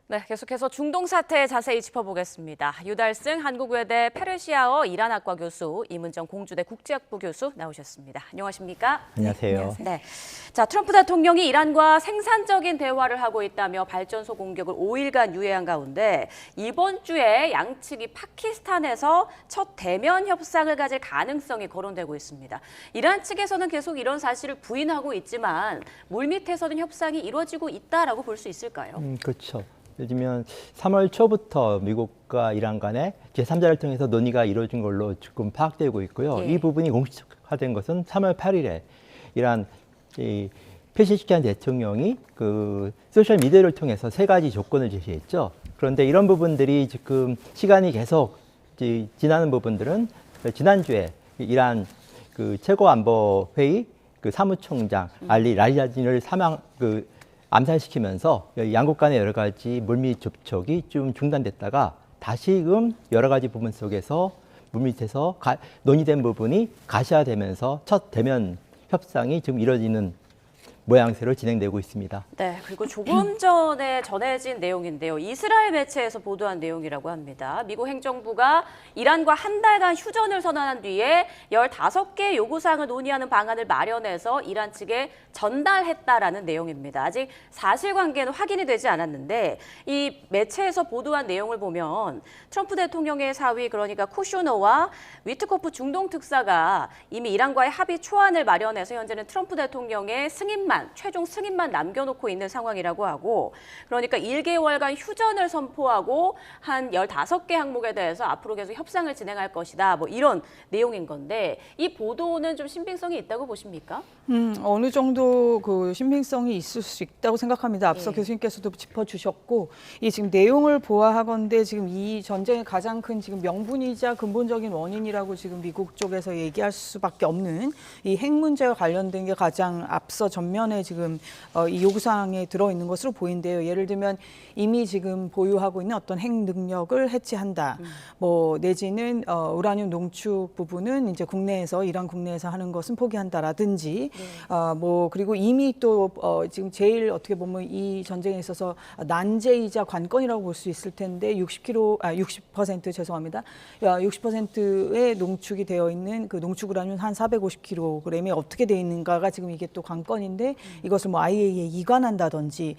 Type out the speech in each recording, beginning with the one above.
네, 계속해서 중동 사태 자세히 짚어보겠습니다. 유달승 한국외대 페르시아어 이란학과 교수, 이문정 공주대 국제학부 교수 나오셨습니다. 안녕하십니까? 안녕하세요. 네. 자, 트럼프 대통령이 이란과 생산적인 대화를 하고 있다며 발전소 공격을 5일간 유예한 가운데 이번 주에 양측이 파키스탄에서 첫 대면 협상을 가질 가능성이 거론되고 있습니다. 이란 측에서는 계속 이런 사실을 부인하고 있지만 물밑에서는 협상이 이루어지고 있다라고 볼 수 있을까요? 그렇죠. 예를 들면 3월 초부터 미국과 이란 간에 제3자를 통해서 논의가 이루어진 걸로 지금 파악되고 있고요. 예. 이 부분이 공식화된 것은 3월 8일에 이란 페시시키안 대통령이 그 소셜 미디어를 통해서 3가지 조건을 제시했죠. 그런데 이런 부분들이 지금 시간이 계속 지나는 부분들은 지난주에 이란 그 최고안보회의 그 사무총장 알리 라리자진을 암살시키면서 양국 간의 여러 가지 물밑 접촉이 좀 중단됐다가 다시금 여러 가지 부분 속에서 물밑에서 논의된 부분이 가시화되면서 첫 대면 협상이 지금 이뤄지는 모양새로 진행되고 있습니다. 네, 그리고 조금 전에 전해진 내용인데요. 이스라엘 매체에서 보도한 내용이라고 합니다. 미국 행정부가 이란과 한 달간 휴전을 선언한 뒤에 15개 요구사항을 논의하는 방안을 마련해서 이란 측에 전달했다라는 내용입니다. 아직 사실관계는 확인이 되지 않았는데 이 매체에서 보도한 내용을 보면 트럼프 대통령의 사위 그러니까 쿠슈너와 위트코프 중동 특사가 이미 이란과의 합의 초안을 마련해서 현재는 트럼프 대통령의 최종 승인만 남겨놓고 있는 상황이라고 하고 그러니까 1개월간 휴전을 선포하고 한 15개 항목에 대해서 앞으로 계속 협상을 진행할 것이다. 뭐 이런 내용인 건데 이 보도는 좀 신빙성이 있다고 보십니까? 어느 정도 그 신빙성이 있을 수 있다고 생각합니다. 앞서 예. 교수님께서도 짚어주셨고 이 지금 내용을 보아하건대 지금 이 전쟁의 가장 큰 지금 명분이자 근본적인 원인이라고 지금 미국 쪽에서 얘기할 수밖에 없는 이 핵 문제와 관련된 게 가장 앞서 전면에 지금 이 요구사항에 들어있는 것으로 보인대요. 예를 들면 이미 지금 보유하고 있는 어떤 핵 능력을 해체한다. 뭐 내지는 우라늄 농축 부분은 이제 이란 국내에서 하는 것은 포기한다라든지 뭐 그리고 이미 또 지금 제일 어떻게 보면 이 전쟁에 있어서 난제이자 관건이라고 볼 수 있을 텐데 60% 죄송합니다. 60%의 농축이 되어 있는 그 농축 우라늄 한 450kg이 어떻게 되어 있는가가 지금 이게 또 관건인데 이것을 뭐 IAEA에 이관한다든지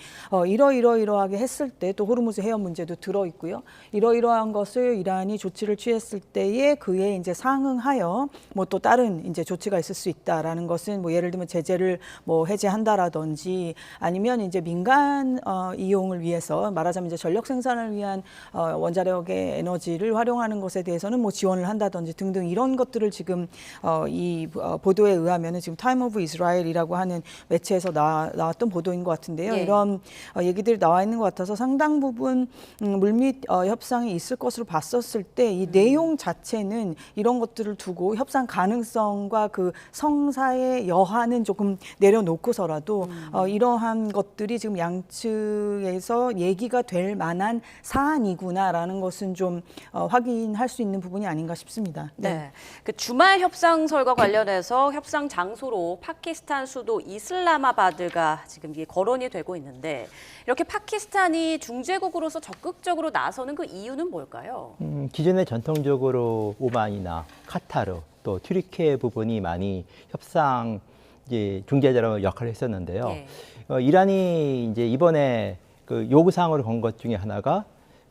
이러이러하게 했을 때 또 호르무즈 해협 문제도 들어 있고요. 이러이러한 것을 이란이 조치를 취했을 때에 그에 이제 상응하여 뭐 또 다른 이제 조치가 있을 수 있다라는 것은 뭐 예를 들면 제재를 뭐 해제한다라든지 아니면 이제 민간 이용을 위해서 말하자면 이제 전력 생산을 위한 원자력의 에너지를 활용하는 것에 대해서는 뭐 지원을 한다든지 등등 이런 것들을 지금 이 보도에 의하면은 지금 타임 오브 이스라엘이라고 하는 매체에서 나왔던 보도인 것 같은데요. 예. 이런 얘기들이 나와 있는 것 같아서 상당 부분 물밑 협상이 있을 것으로 봤었을 때 이 내용 자체는 이런 것들을 두고 협상 가능성과 그 성사의 여하는 조금 내려놓고서라도 이러한 것들이 지금 양측에서 얘기가 될 만한 사안이구나라는 것은 좀 확인할 수 있는 부분이 아닌가 싶습니다. 네. 그 주말 협상설과 관련해서 협상 장소로 파키스탄 수도 이슬라마바드가 지금 이게 거론이 되고 있는데 이렇게 파키스탄이 중재국으로서 적극적으로 나서는 그 이유는 뭘까요? 기존에 전통적으로 오만이나 카타르 또 튀르키예 부분이 많이 협상 중재자로 역할을 했었는데요. 예. 이란이 이제 이번에 그 요구사항으로 건 것 중에 하나가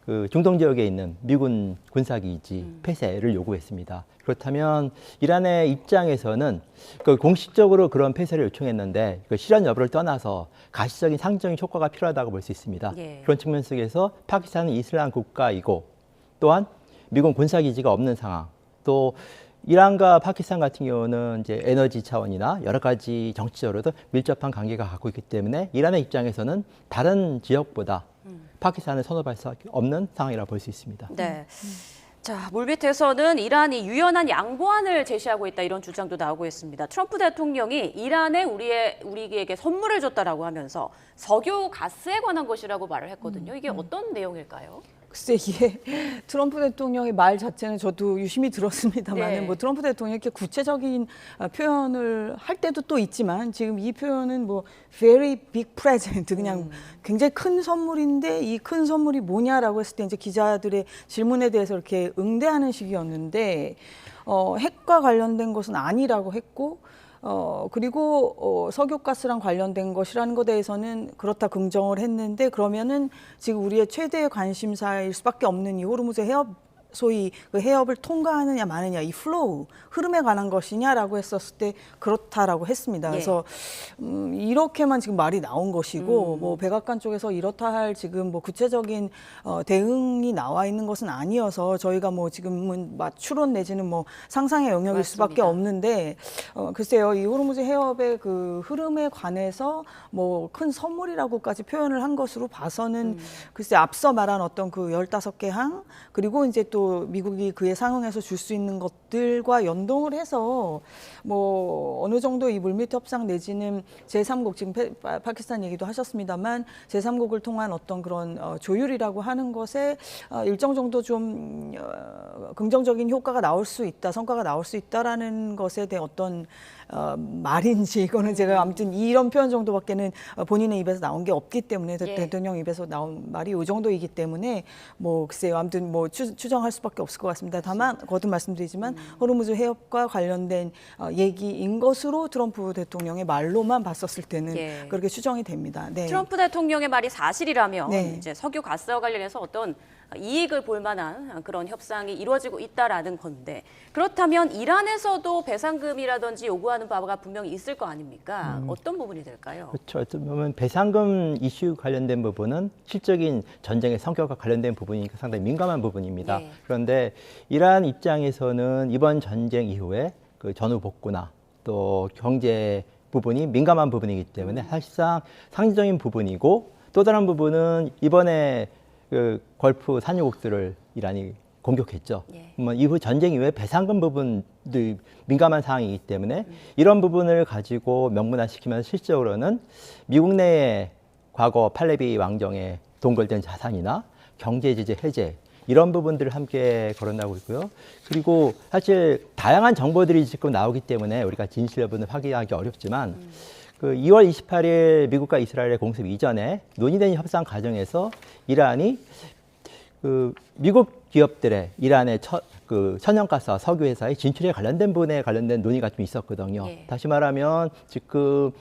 그 중동 지역에 있는 미군 군사기지 폐쇄를 요구했습니다. 그렇다면 이란의 입장에서는 그 공식적으로 그런 폐쇄를 요청했는데 그 실현 여부를 떠나서 가시적인 상징적인 효과가 필요하다고 볼 수 있습니다. 예. 그런 측면 속에서 파키스탄은 이슬람 국가이고 또한 미군 군사기지가 없는 상황 또 이란과 파키스탄 같은 경우는 이제 에너지 차원이나 여러 가지 정치적으로도 밀접한 관계가 갖고 있기 때문에 이란의 입장에서는 다른 지역보다 파키스탄을 선호할 수밖에 없는 상황이라고 볼 수 있습니다. 네. 자, 물밑에서는 이란이 유연한 양보안을 제시하고 있다 이런 주장도 나오고 있습니다. 트럼프 대통령이 이란에 우리에게 선물을 줬다라고 하면서 석유 가스에 관한 것이라고 말을 했거든요. 이게 어떤 내용일까요? 글쎄 이게 트럼프 대통령의 말 자체는 저도 유심히 들었습니다만 네. 뭐 트럼프 대통령이 이렇게 구체적인 표현을 할 때도 또 있지만 지금 이 표현은 뭐 very big present 그냥 굉장히 큰 선물인데 이 큰 선물이 뭐냐라고 했을 때 이제 기자들의 질문에 대해서 이렇게 응대하는 식이었는데 핵과 관련된 것은 아니라고 했고 그리고 석유가스랑 관련된 것이라는 것에 대해서는 그렇다 긍정을 했는데 그러면은 지금 우리의 최대의 관심사일 수밖에 없는 이 호르무즈 해협 소위 그 해협을 통과하느냐 마느냐 이 플로우 흐름에 관한 것이냐라고 했었을 때 그렇다라고 했습니다. 예. 그래서 이렇게만 지금 말이 나온 것이고 뭐 백악관 쪽에서 이렇다 할 지금 뭐 구체적인 대응이 나와 있는 것은 아니어서 저희가 뭐 지금은 추론 내지는 뭐 상상의 영역일 맞습니다. 수밖에 없는데 글쎄요 이 호르무즈 해협의 그 흐름에 관해서 뭐 큰 선물이라고까지 표현을 한 것으로 봐서는 글쎄 앞서 말한 어떤 그 15개 항 그리고 이제 또 미국이 그에 상응해서 줄 수 있는 것들과 연동을 해서 뭐 어느 정도 이 물밑 협상 내지는 제3국 지금 파키스탄 얘기도 하셨습니다만 제3국을 통한 어떤 그런 조율이라고 하는 것에 일정 정도 좀 긍정적인 효과가 나올 수 있다, 성과가 나올 수 있다라는 것에 대한 어떤 말인지 이거는 제가 아무튼 이런 표현 정도밖에는 본인의 입에서 나온 게 없기 때문에 예. 대통령 입에서 나온 말이 이 정도이기 때문에 뭐 글쎄요 아무튼 뭐 추정할 수밖에 없을 것 같습니다. 다만 거듭 말씀드리지만 호르무즈 해협과 관련된 얘기인 것으로 트럼프 대통령의 말로만 봤었을 때는 예. 그렇게 추정이 됩니다. 네. 트럼프 대통령의 말이 사실이라면 네. 이제 석유 가스와 관련해서 어떤 이익을 볼 만한 그런 협상이 이루어지고 있다라는 건데 그렇다면 이란에서도 배상금이라든지 요구하는 바가 분명히 있을 거 아닙니까? 어떤 부분이 될까요? 그렇죠. 어떤 보면 배상금 이슈 관련된 부분은 실적인 전쟁의 성격과 관련된 부분이니까 상당히 민감한 부분입니다. 네. 그런데 이란 입장에서는 이번 전쟁 이후에 그 전후 복구나 또 경제 부분이 민감한 부분이기 때문에 사실상 상징적인 부분이고 또 다른 부분은 이번에 그 걸프 산유국들을 이란이 공격했죠. 예. 뭐 이후 전쟁 이후에 배상금 부분도 민감한 사항이기 때문에 이런 부분을 가지고 명문화시키면 실질적으로는 미국 내에 과거 팔레비 왕정에 동결된 자산이나 경제 제재 해제 이런 부분들을 함께 거론하고 있고요. 그리고 사실 다양한 정보들이 지금 나오기 때문에 우리가 진실 여부는 확인하기 어렵지만 그 2월 28일 미국과 이스라엘의 공습 이전에 논의된 협상 과정에서 이란이 그 미국 기업들의 이란의 그 천연가스와 석유 회사의 진출에 관련된 부분에 관련된 논의가 좀 있었거든요. 예. 다시 말하면 지금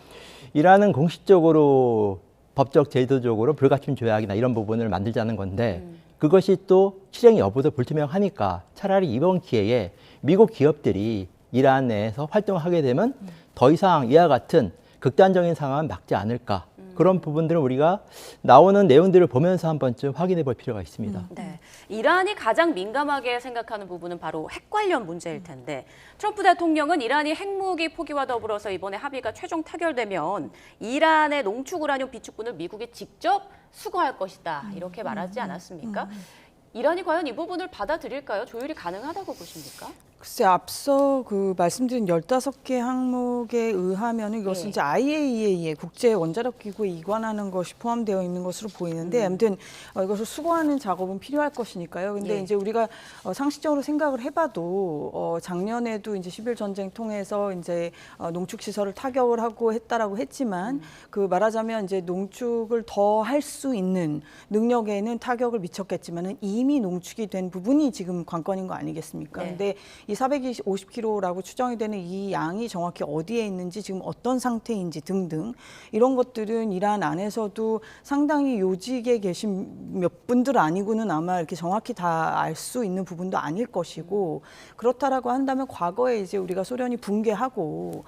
이란은 공식적으로 법적 제도적으로 불가침 조약이나 이런 부분을 만들자는 건데 그것이 또 실행 여부도 불투명하니까 차라리 이번 기회에 미국 기업들이 이란 내에서 활동하게 되면 더 이상 이와 같은 극단적인 상황은 막지 않을까. 그런 부분들을 우리가 나오는 내용들을 보면서 한 번쯤 확인해 볼 필요가 있습니다. 네. 이란이 가장 민감하게 생각하는 부분은 바로 핵 관련 문제일 텐데 트럼프 대통령은 이란이 핵무기 포기와 더불어서 이번에 합의가 최종 타결되면 이란의 농축 우라늄 비축분을 미국이 직접 수거할 것이다. 이렇게 말하지 않았습니까? 이란이 과연 이 부분을 받아들일까요? 조율이 가능하다고 보십니까? 글쎄 앞서 그 말씀드린 15개 항목에 의하면 이것은 예. 이제 IAEA의 국제 원자력 기구에 이관하는 것이 포함되어 있는 것으로 보이는데 아무튼 이것을 수거하는 작업은 필요할 것이니까요. 근데 예. 이제 우리가 상식적으로 생각을 해봐도 작년에도 이제 10일 전쟁 통해서 이제 농축 시설을 타격을 하고 했다라고 했지만 그 말하자면 이제 농축을 더 할 수 있는 능력에는 타격을 미쳤겠지만은 이미 농축이 된 부분이 지금 관건인 거 아니겠습니까? 네. 근데 이 450kg라고 추정이 되는 이 양이 정확히 어디에 있는지 지금 어떤 상태인지 등등 이런 것들은 이란 안에서도 상당히 요직에 계신 몇 분들 아니고는 아마 이렇게 정확히 다 알 수 있는 부분도 아닐 것이고 그렇다라고 한다면 과거에 이제 우리가 소련이 붕괴하고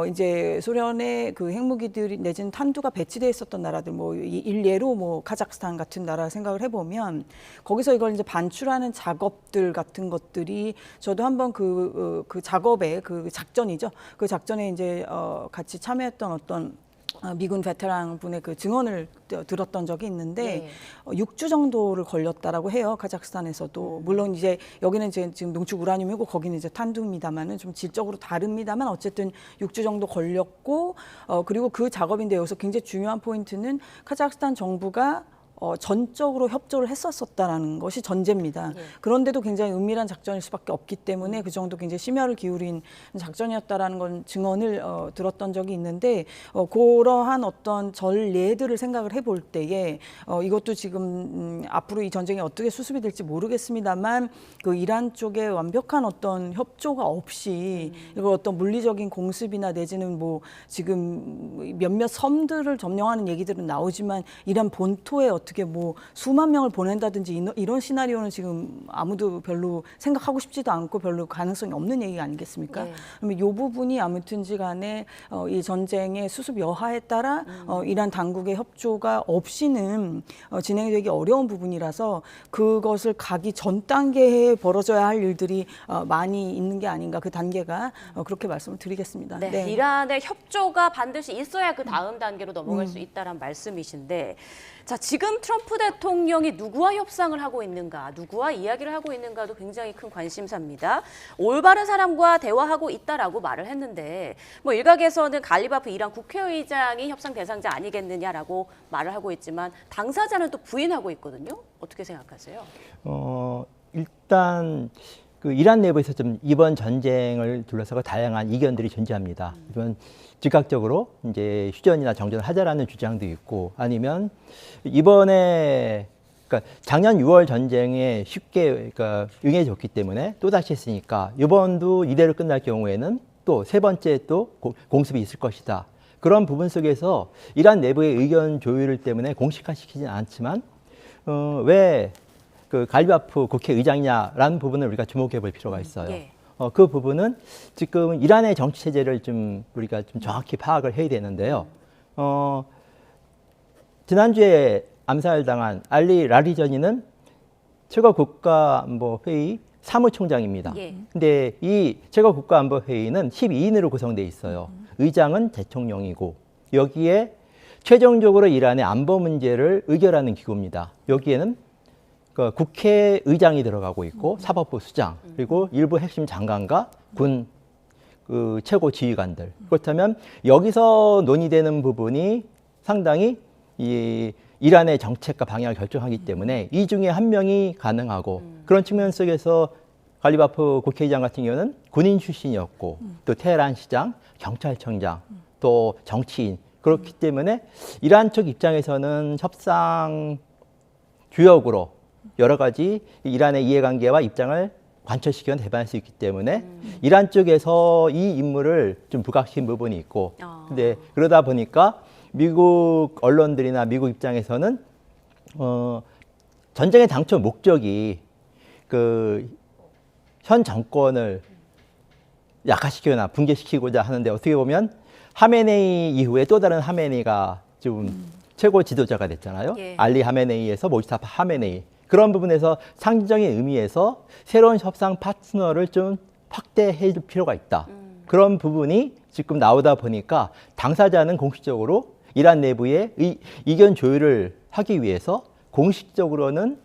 이제 소련의 그 핵무기들이 내지는 탄두가 배치돼 있었던 나라들 뭐 일례로 뭐 카자흐스탄 같은 나라 생각을 해보면 거기서 이걸 이제 반출하는 작업들 같은 것들이 저도 한번 그 작업의 그 작전이죠. 그 작전에 이제 같이 참여했던 어떤 미군 베테랑 분의 그 증언을 들었던 적이 있는데 6주 정도를 걸렸다라고 해요. 카자흐스탄에서도 물론 이제 여기는 이제 지금 농축 우라늄이고 거기는 이제 탄두입니다만은 좀 질적으로 다릅니다만 어쨌든 6주 정도 걸렸고 그리고 그 작업인데 여기서 굉장히 중요한 포인트는 카자흐스탄 정부가 전적으로 협조를 했었다라는 것이 전제입니다. 그런데도 굉장히 은밀한 작전일 수밖에 없기 때문에 그 정도 굉장히 심혈을 기울인 작전이었다라는 건 증언을 들었던 적이 있는데 그러한 어떤 전례들을 생각을 해볼 때에 이것도 지금 앞으로 이 전쟁이 어떻게 수습이 될지 모르겠습니다만 그 이란 쪽에 완벽한 어떤 협조가 없이 이걸 어떤 물리적인 공습이나 내지는 뭐 지금 몇몇 섬들을 점령하는 얘기들은 나오지만 이란 본토에 어떻게 뭐 수만 명을 보낸다든지 이런 시나리오는 지금 아무도 별로 생각하고 싶지도 않고 별로 가능성이 없는 얘기 아니겠습니까? 그러면 이 부분이 아무튼지 간에 이 전쟁의 수습 여하에 따라 이란 당국의 협조가 없이는 진행이 되기 어려운 부분이라서 그것을 가기 전 단계에 벌어져야 할 일들이 많이 있는 게 아닌가 그 단계가 그렇게 말씀을 드리겠습니다. 네, 네. 이란의 협조가 반드시 있어야 그 다음 단계로 넘어갈 수 있다는 말씀이신데 자, 지금 트럼프 대통령이 누구와 협상을 하고 있는가, 누구와 이야기를 하고 있는가도 굉장히 큰 관심사입니다. 올바른 사람과 대화하고 있다라고 말을 했는데 뭐 일각에서는 갈리바프 이란 국회의장이 협상 대상자 아니겠느냐라고 말을 하고 있지만 당사자는 또 부인하고 있거든요. 어떻게 생각하세요? 일단 그 이란 내부에서 좀 이번 전쟁을 둘러싸고 다양한 이견들이 존재합니다. 이번 즉각적으로 이제 휴전이나 정전을 하자라는 주장도 있고 아니면 이번에 그러니까 작년 6월 전쟁에 쉽게 그러니까 응해줬기 때문에 또 다시 했으니까 이번도 이대로 끝날 경우에는 또 세 번째 또 공습이 있을 것이다. 그런 부분 속에서 이란 내부의 의견 조율 때문에 공식화시키진 않지만 왜 그 갈리바프 국회의장이냐라는 부분을 우리가 주목해 볼 필요가 있어요. 예. 그 부분은 지금 이란의 정치 체제를 좀 우리가 좀 정확히 파악을 해야 되는데요. 지난주에 암살당한 알리 라리저니는 최고 국가안보회의 사무총장입니다. 예. 근데 이 최고 국가안보회의는 12인으로 구성되어 있어요. 의장은 대통령이고 여기에 최종적으로 이란의 안보 문제를 의결하는 기구입니다. 여기에는 그 국회의장이 들어가고 있고 사법부 수장 그리고 일부 핵심 장관과 군 그 최고 지휘관들. 그렇다면 여기서 논의되는 부분이 상당히 이 이란의 정책과 방향을 결정하기 때문에 이 중에 한 명이 가능하고 그런 측면 속에서 갈리바프 국회의장 같은 경우는 군인 출신이었고 또 테헤란 시장, 경찰청장, 또 정치인 그렇기 때문에 이란 쪽 입장에서는 협상 주역으로 여러 가지 이란의 이해관계와 입장을 관철시켜 대변할 수 있기 때문에 이란 쪽에서 이 임무를 좀 부각시킨 부분이 있고 근데 그러다 보니까 미국 언론들이나 미국 입장에서는 전쟁의 당초 목적이 그 현 정권을 약화시키거나 붕괴시키고자 하는데 어떻게 보면 하메네이 이후에 또 다른 하메네이가 좀 최고 지도자가 됐잖아요. 예. 알리 하메네이에서 모지타파 하메네이. 그런 부분에서 상징적인 의미에서 새로운 협상 파트너를 좀 확대해 줄 필요가 있다. 그런 부분이 지금 나오다 보니까 당사자는 공식적으로 이란 내부의 이견 조율을 하기 위해서 공식적으로는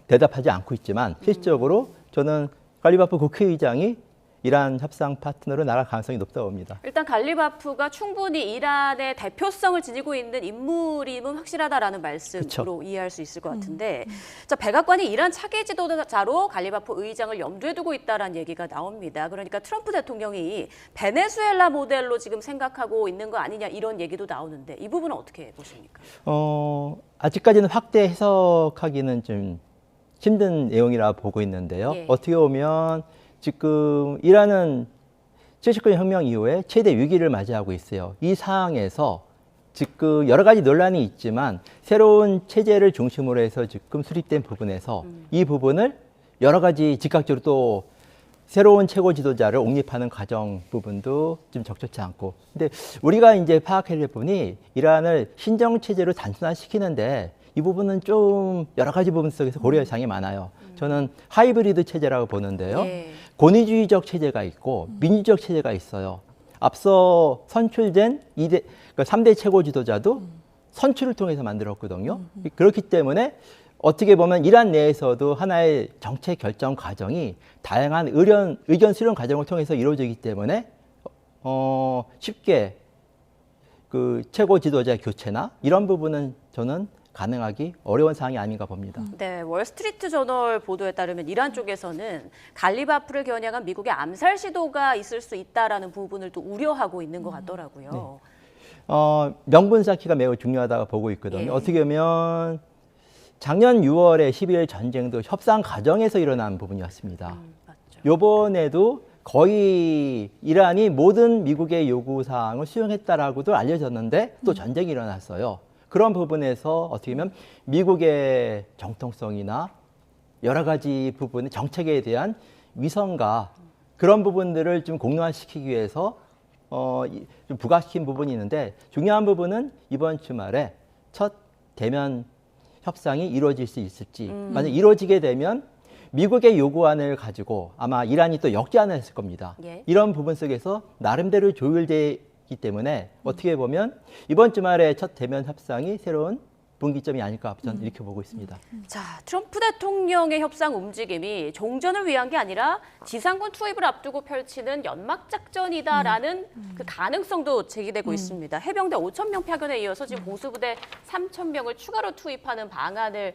대답하지 않고 있지만 실질적으로 저는 갈리바프 국회의장이 이란 협상 파트너로 나갈 가능성이 높다고 봅니다. 일단 갈리바프가 충분히 이란의 대표성을 지니고 있는 인물임은 확실하다라는 말씀으로 그쵸. 이해할 수 있을 것 같은데 자, 백악관이 이란 차기 지도자로 갈리바프 의장을 염두에 두고 있다는 얘기가 나옵니다. 그러니까 트럼프 대통령이 베네수엘라 모델로 지금 생각하고 있는 거 아니냐 이런 얘기도 나오는데 이 부분은 어떻게 보십니까? 아직까지는 확대 해석하기는 좀 힘든 내용이라 보고 있는데요. 예. 어떻게 보면 지금 이란은 79년 혁명 이후에 최대 위기를 맞이하고 있어요. 이 상황에서 지금 여러 가지 논란이 있지만 새로운 체제를 중심으로 해서 지금 수립된 부분에서 이 부분을 여러 가지 즉각적으로 또 새로운 최고 지도자를 옹립하는 과정 부분도 좀 적절치 않고. 근데 우리가 이제 파악해야 될 부분이 이란을 신정 체제로 단순화시키는데 이 부분은 좀 여러 가지 부분 속에서 고려할 사항이 많아요. 저는 하이브리드 체제라고 보는데요. 예. 권위주의적 체제가 있고 민주적 체제가 있어요. 앞서 선출된 3대 최고 지도자도 선출을 통해서 만들었거든요. 그렇기 때문에 어떻게 보면 이란 내에서도 하나의 정책 결정 과정이 다양한 의견 수렴 과정을 통해서 이루어지기 때문에 쉽게 그 최고 지도자 교체나 이런 부분은 저는 가능하기 어려운 사항이 아닌가 봅니다. 네, 월스트리트 저널 보도에 따르면 이란 쪽에서는 갈리바프를 겨냥한 미국의 암살 시도가 있을 수 있다라는 부분을 또 우려하고 있는 것 같더라고요. 명분 쌓기가 매우 중요하다고 보고 있거든요. 예. 어떻게 보면 작년 6월에 12일 전쟁도 협상 과정에서 일어난 부분이었습니다. 맞죠. 요번에도 거의 이란이 모든 미국의 요구 사항을 수용했다라고도 알려졌는데 또 전쟁이 일어났어요. 그런 부분에서 어떻게 보면 미국의 정통성이나 여러 가지 부분의 정책에 대한 위선과 그런 부분들을 좀 공론화시키기 위해서 좀 부각시킨 부분이 있는데 중요한 부분은 이번 주말에 첫 대면 협상이 이루어질 수 있을지 만약 이루어지게 되면 미국의 요구안을 가지고 아마 이란이 또 역제안을 했을 겁니다. 예. 이런 부분 속에서 나름대로 조율되기 때문에 어떻게 보면 이번 주말에 첫 대면 협상이 새로운 분기점이 아닐까 저는 이렇게 보고 있습니다. 자, 트럼프 대통령의 협상 움직임이 종전을 위한 게 아니라 지상군 투입을 앞두고 펼치는 연막작전이다라는 그 가능성도 제기되고 있습니다. 해병대 5,000명 파견에 이어서 지금 보수부대 3,000명을 추가로 투입하는 방안을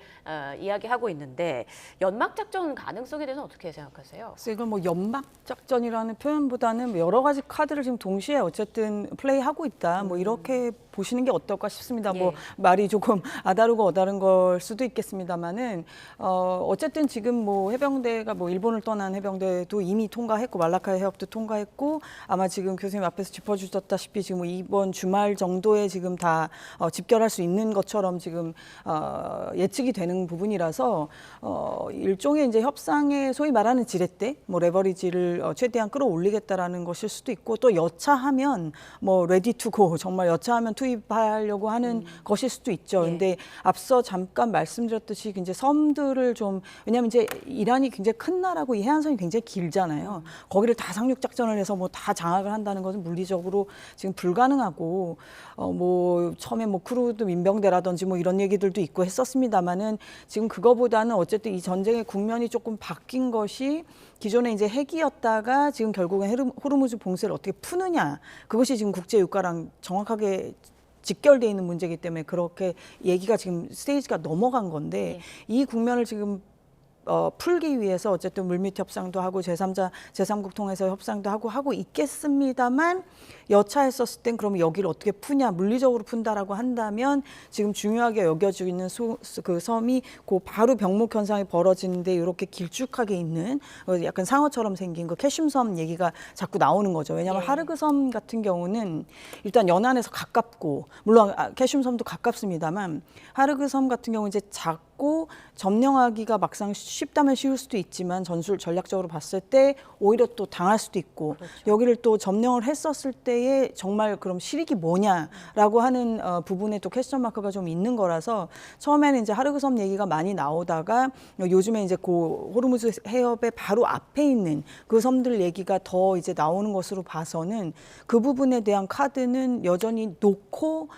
이야기하고 있는데 연막작전 가능성에 대해서는 어떻게 생각하세요? 그래서 이걸 뭐 연막 작전이라는 표현보다는 여러 가지 카드를 지금 동시에 어쨌든 플레이하고 있다. 뭐 이렇게 보시는 게 어떨까 싶습니다. 예. 뭐 말이 조금 아다르고 어다른 걸 수도 있겠습니다만은 어쨌든 지금 뭐 해병대가 뭐 일본을 떠난 해병대도 이미 통과했고 말라카이 해협도 통과했고 아마 지금 교수님 앞에서 짚어주셨다시피 지금 뭐 이번 주말 정도에 지금 다 집결할 수 있는 것처럼 지금 예측이 되는 부분이라서 일종의 이제 협상의 소위 말하는 지렛대, 뭐 레버리지를 최대한 끌어올리겠다라는 것일 수도 있고 또 여차하면 뭐 레디 투고 정말 여차하면 투입하려고 하는 것일 수도 있죠. 예. 근데 앞서 잠깐 말씀드렸듯이 이제 섬들을 좀 왜냐하면 이제 이란이 굉장히 큰 나라고 이 해안선이 굉장히 길잖아요. 거기를 다 상륙 작전을 해서 뭐 다 장악을 한다는 것은 물리적으로 지금 불가능하고 뭐 처음에 뭐 크루드 민병대라든지 뭐 이런 얘기들도 있고 했었습니다만은 지금 그거보다는 어쨌든 이 전쟁의 국면이 조금 바뀐 것이 기존에 이제 핵이었다가 지금 결국엔 호르무즈 봉쇄를 어떻게 푸느냐 그것이 지금 국제 유가랑 정확하게 직결돼 있는 문제이기 때문에 그렇게 얘기가 지금 스테이지가 넘어간 건데 이 국면을 지금 풀기 위해서 어쨌든 물밑 협상도 하고 제3자, 제3국 통해서 협상도 하고 있겠습니다만 여차했었을 땐 그러면 여기를 어떻게 푸냐 물리적으로 푼다라고 한다면 지금 중요하게 여겨지고 있는 그 섬이 그 바로 병목 현상이 벌어지는데 이렇게 길쭉하게 있는 약간 상어처럼 생긴 그 캐슘섬 얘기가 자꾸 나오는 거죠. 왜냐하면 예. 하르그섬 같은 경우는 일단 연안에서 가깝고 물론 캐슘섬도 가깝습니다만 하르그섬 같은 경우 이제 작고 점령하기가 막상 쉽다면 쉬울 수도 있지만 전략적으로 봤을 때 오히려 또 당할 수도 있고 여기를 또 점령을 했었을 때에 정말 그럼 실익이 뭐냐라고 하는 부분에 또 퀘스천 마크가 좀 있는 거라서 처음에는 이제 하르그섬 얘기가 많이 나오다가 요즘에 이제 그 호르무즈 해협의 바로 앞에 있는 그 섬들 얘기가 더 이제 나오는 것으로 봐서는 그 부분에 대한 카드는 여전히 놓고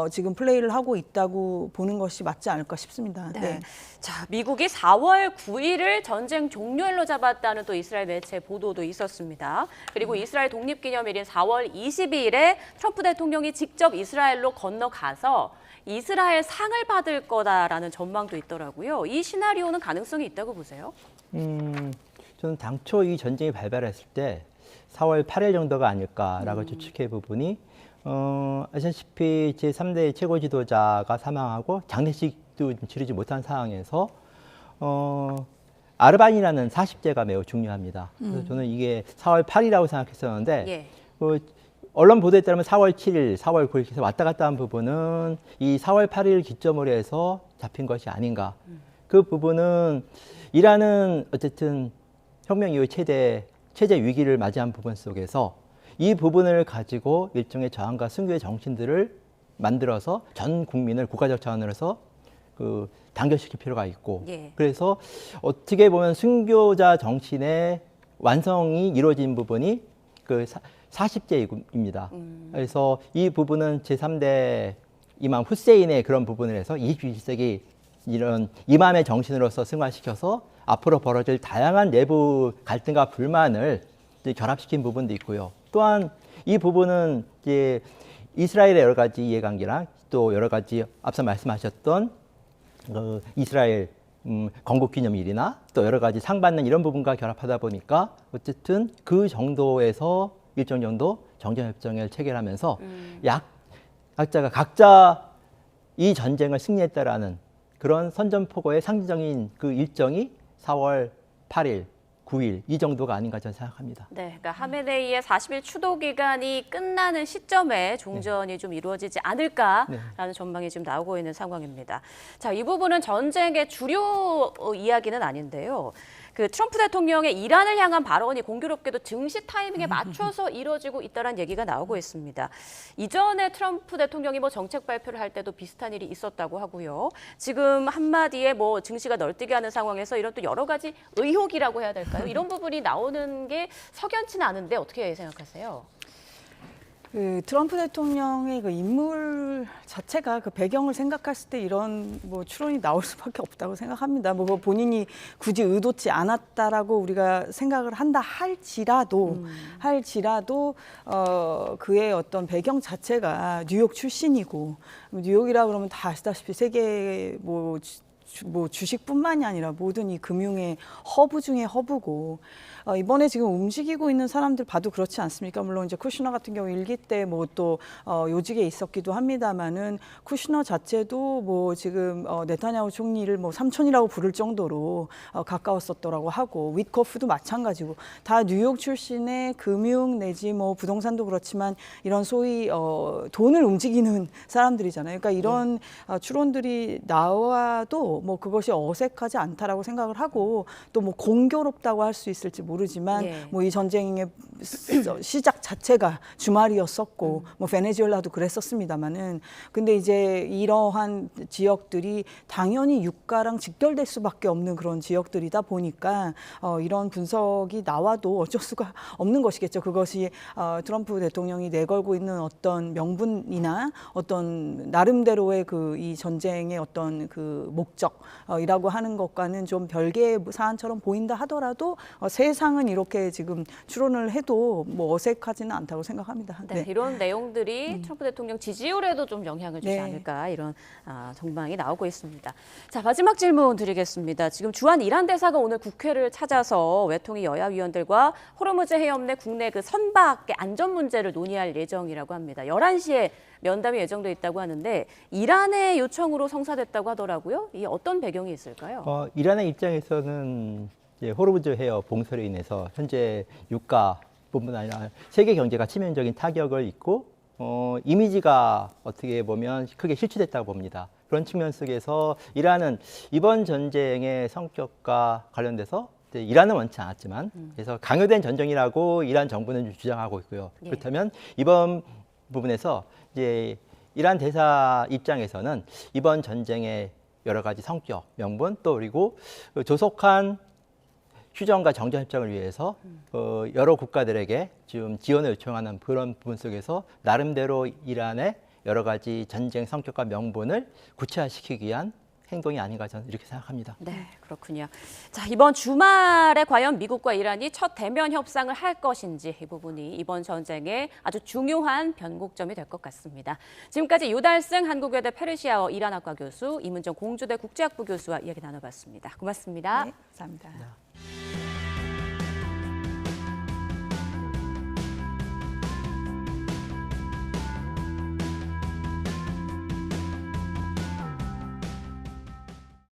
지금 플레이를 하고 있다고 보는 것이 맞지 않을까 싶습니다. 네. 자, 미국이 4월 9일을 전쟁 종료일로 잡았다는 또 이스라엘 매체 보도도 있었습니다. 그리고 이스라엘 독립기념일인 4월 22일에 트럼프 대통령이 직접 이스라엘로 건너가서 이스라엘 상을 받을 거다라는 전망도 있더라고요. 이 시나리오는 가능성이 있다고 보세요? 저는 당초 이 전쟁이 발발했을 때 4월 8일 정도가 아닐까라고 추측해 보니 아시다시피 제3대 최고 지도자가 사망하고 장례식도 치르지 못한 상황에서 아르반이라는 40제가 매우 중요합니다. 그래서 저는 이게 4월 8일이라고 생각했었는데 예. 언론 보도에 따르면 4월 7일, 4월 9일 계속 왔다 갔다 한 부분은 이 4월 8일 기점으로 해서 잡힌 것이 아닌가. 그 부분은 이란은 어쨌든 혁명 이후 체제 위기를 맞이한 부분 속에서 이 부분을 가지고 일종의 저항과 승교의 정신들을 만들어서 전 국민을 국가적 차원으로서 단결시킬 필요가 있고 예. 그래서 어떻게 보면 순교자 정신의 완성이 이루어진 부분이 그 40제입니다. 그래서 이 부분은 제3대 이맘 후세인의 그런 부분을 해서 21세기 이런 이맘의 정신으로서 승화시켜서 앞으로 벌어질 다양한 내부 갈등과 불만을 이제 결합시킨 부분도 있고요. 또한 이 부분은 이제 이스라엘의 여러 가지 이해관계랑 또 여러 가지 앞서 말씀하셨던 이스라엘 건국기념일이나 또 여러 가지 상 받는 이런 부분과 결합하다 보니까 어쨌든 그 정도에서 일정 정도 정전협정을 체결하면서 약자가 각자 이 전쟁을 승리했다라는 그런 선전포고의 상징적인 그 일정이 4월 8일, 9일 이 정도가 아닌가 저는 생각합니다. 네, 그러니까 하메네이의 40일 추도 기간이 끝나는 시점에 종전이 좀 이루어지지 않을까라는 전망이 지금 나오고 있는 상황입니다. 자, 이 부분은 전쟁의 주요 이야기는 아닌데요. 그 트럼프 대통령의 이란을 향한 발언이 공교롭게도 증시 타이밍에 맞춰서 이뤄지고 있다는 얘기가 나오고 있습니다. 이전에 트럼프 대통령이 뭐 정책 발표를 할 때도 비슷한 일이 있었다고 하고요. 지금 한마디에 뭐 증시가 널뛰게 하는 상황에서 이런 또 여러 가지 의혹이라고 해야 될까요? 이런 부분이 나오는 게 석연치는 않은데 어떻게 생각하세요? 그 트럼프 대통령의 그 인물 자체가 그 배경을 생각했을 때 이런 뭐 추론이 나올 수밖에 없다고 생각합니다. 뭐 본인이 굳이 의도치 않았다라고 우리가 생각을 한다 할지라도 그의 어떤 배경 자체가 뉴욕 출신이고 뉴욕이라 그러면 다 아시다시피 세계 뭐 주식뿐만이 아니라 모든 이 금융의 허브 중에 허브고 이번에 지금 움직이고 있는 사람들 봐도 그렇지 않습니까? 물론 이제 쿠시너 같은 경우 일기 때 뭐 또 요직에 있었기도 합니다만은 쿠시너 자체도 뭐 지금 네타냐후 총리를 뭐 삼촌이라고 부를 정도로 가까웠었더라고 하고 윗커프도 마찬가지고 다 뉴욕 출신의 금융 내지 뭐 부동산도 그렇지만 이런 소위 돈을 움직이는 사람들이잖아요. 그러니까 이런 추론들이 나와도 뭐 그것이 어색하지 않다라고 생각을 하고 또 뭐 공교롭다고 할 수 있을지 모르지만 뭐 이 전쟁의 시작 자체가 주말이었었고 뭐 베네수엘라도 그랬었습니다만은 근데 이제 이러한 지역들이 당연히 유가랑 직결될 수밖에 없는 그런 지역들이다 보니까 이런 분석이 나와도 어쩔 수가 없는 것이겠죠. 그것이 트럼프 대통령이 내걸고 있는 어떤 명분이나 어떤 나름대로의 그 이 전쟁의 어떤 그 목적이라고 하는 것과는 좀 별개의 사안처럼 보인다 하더라도 세상은 이렇게 지금 추론을 해도 뭐 어색하지는 않다고 생각합니다. 네, 이런 내용들이 트럼프 대통령 지지율에도 좀 영향을 주지 않을까 이런 전망이 나오고 있습니다. 자, 마지막 질문 드리겠습니다. 지금 주한 이란 대사가 오늘 국회를 찾아서 외통위 여야 위원들과 호르무즈 해협 내 국내 그 선박의 안전 문제를 논의할 예정이라고 합니다. 11시에 면담이 예정돼 있다고 하는데 이란의 요청으로 성사됐다고 하더라고요. 이 어떤 배경이 있을까요? 이란의 입장에서는 이제 호르무즈 해협 봉쇄로 인해서 현재 유가뿐만 아니라 세계 경제가 치명적인 타격을 입고 이미지가 어떻게 보면 크게 실추됐다고 봅니다. 그런 측면 속에서 이란은 이번 전쟁의 성격과 관련돼서 이란은 원치 않았지만 그래서 강요된 전쟁이라고 이란 정부는 주장하고 있고요. 그렇다면 이번 부분에서 이제 이란 대사 입장에서는 이번 전쟁의 여러 가지 성격, 명분 또 그리고 조속한 휴전과 정전협정을 위해서 여러 국가들에게 지금 지원을 요청하는 그런 부분 속에서 나름대로 이란의 여러 가지 전쟁 성격과 명분을 구체화시키기 위한 행동이 아닌가 저는 이렇게 생각합니다. 네, 그렇군요. 자, 이번 주말에 과연 미국과 이란이 첫 대면 협상을 할 것인지 이 부분이 이번 전쟁의 아주 중요한 변곡점이 될 것 같습니다. 지금까지 유달승 한국외대 페르시아어 이란학과 교수, 이문정 공주대 국제학부 교수와 이야기 나눠봤습니다. 고맙습니다. 네, 감사합니다.